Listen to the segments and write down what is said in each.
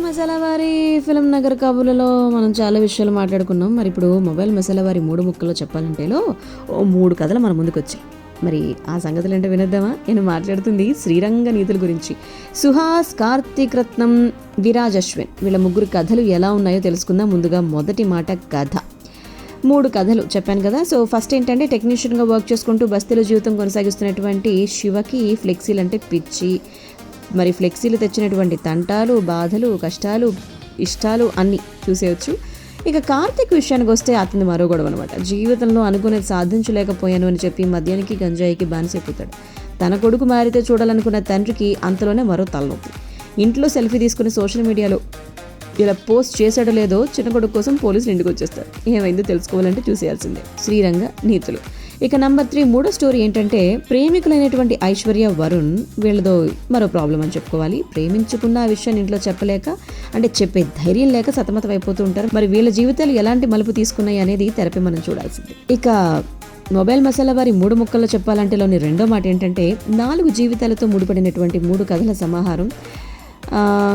మసాలా వారి ఫిల్మ్ నగర్ కాబూలలో మనం చాలా విషయాలు మాట్లాడుకున్నాం. మరి ఇప్పుడు మొబైల్ మసాలా వారి 3 ముక్కల్లో చెప్పాలంటేలో ఓ 3 కథలు మన ముందుకు వచ్చాయి. మరి ఆ సంగతులు ఏంటో వినొద్దామా? నేను మాట్లాడుతుంది శ్రీరంగ నీతుల గురించి. సుహాస్, కార్తీక్ రత్నం, విరాజ్ అశ్విన్ వీళ్ళ ముగ్గురు కథలు ఎలా ఉన్నాయో తెలుసుకుందాం. ముందుగా మొదటి మాట కథ. 3 కథలు చెప్పాను కదా. సో ఫస్ట్ ఏంటంటే టెక్నీషియన్గా వర్క్ చేసుకుంటూ బస్తీలో జీవితం కొనసాగిస్తున్నటువంటి శివకి ఫ్లెక్సీలు అంటే పిచ్చి. మరి ఫ్లెక్సీలు తెచ్చినటువంటి తంటాలు, బాధలు, కష్టాలు, ఇష్టాలు అన్నీ చూసేయచ్చు. ఇక కార్తీక్ విషయానికి వస్తే అతని మరో గొడవ అనమాట. జీవితంలో అనుకునేది సాధించలేకపోయాను అని చెప్పి మద్యానికి, గంజాయికి బానిసైపోతాడు. తన కొడుకు మారితే చూడాలనుకున్న తండ్రికి అంతలోనే మరో తలనొప్పి. ఇంట్లో సెల్ఫీ తీసుకుని సోషల్ మీడియాలో ఇలా పోస్ట్ చేశాడో లేదో చిన్న కొడుకు కోసం పోలీసులు ఇంటికి వచ్చేస్తారు. ఏమైందో తెలుసుకోవాలంటే చూసేయాల్సిందే. శ్రీరంగ నీతులు. ఇక నంబర్ 3 మూడో స్టోరీ ఏంటంటే ప్రేమికులైనటువంటి ఐశ్వర్య, వరుణ్ వీళ్ళదో మరో ప్రాబ్లం అని చెప్పుకోవాలి. ప్రేమించుకున్న ఆ విషయాన్ని ఇంట్లో చెప్పలేక, అంటే చెప్పే ధైర్యం లేక సతమతం అయిపోతూ ఉంటారు. మరి వీళ్ళ జీవితాలు ఎలాంటి మలుపు తీసుకున్నాయి అనేది తెరపై మనం చూడాల్సిందే. ఇక మొబైల్ మసాలా వారి 3 ముక్కల్లో చెప్పాలంటే లోని రెండో మాట ఏంటంటే 4 జీవితాలతో ముడిపడినటువంటి 3 కథల సమాహారం.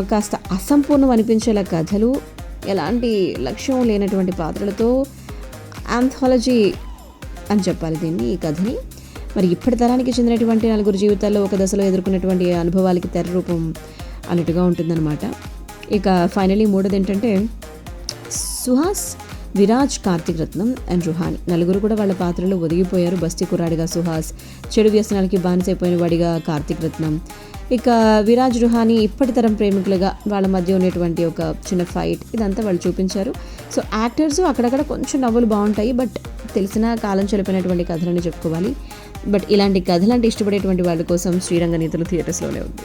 కాస్త అసంపూర్ణం అనిపించేలా కథలు, ఎలాంటి లక్ష్యం లేనటువంటి పాత్రలతో ఆంథాలజీ అని చెప్పాలి దీన్ని, ఈ కథని. మరి ఇప్పటి తరానికి చెందినటువంటి 4 జీవితాల్లో ఒక దశలో ఎదుర్కొన్నటువంటి అనుభవాలకి తెర రూపం అన్నట్టుగా ఉంటుందన్నమాట. ఇక ఫైనలీ మూడోది ఏంటంటే సుహాస్, విరాజ్, కార్తీక్ రత్నం అండ్ రుహాని నలుగురు కూడా వాళ్ళ పాత్రలో ఒదిగిపోయారు. బస్తీ కుర్రాడిగా సుహాస్, చెడు వ్యసనాలకి బానిసైపోయిన వాడిగా కార్తీక్ రత్నం, ఇక విరాజ్, రుహాని ఇప్పటి తరం ప్రేమికులుగా వాళ్ళ మధ్య ఉన్నటువంటి ఒక చిన్న ఫైట్, ఇదంతా వాళ్ళు చూపించారు. సో యాక్టర్స్ అక్కడక్కడ కొంచెం నవ్వులు బాగుంటాయి, బట్ తెలిసిన కాలం చెలిపినటువంటి కథలని చెప్పుకోవాలి. బట్ ఇలాంటి కథలంటే ఇష్టపడేటువంటి వాళ్ళ కోసం శ్రీరంగ నీతులు థియేటర్స్లోనే ఉంది.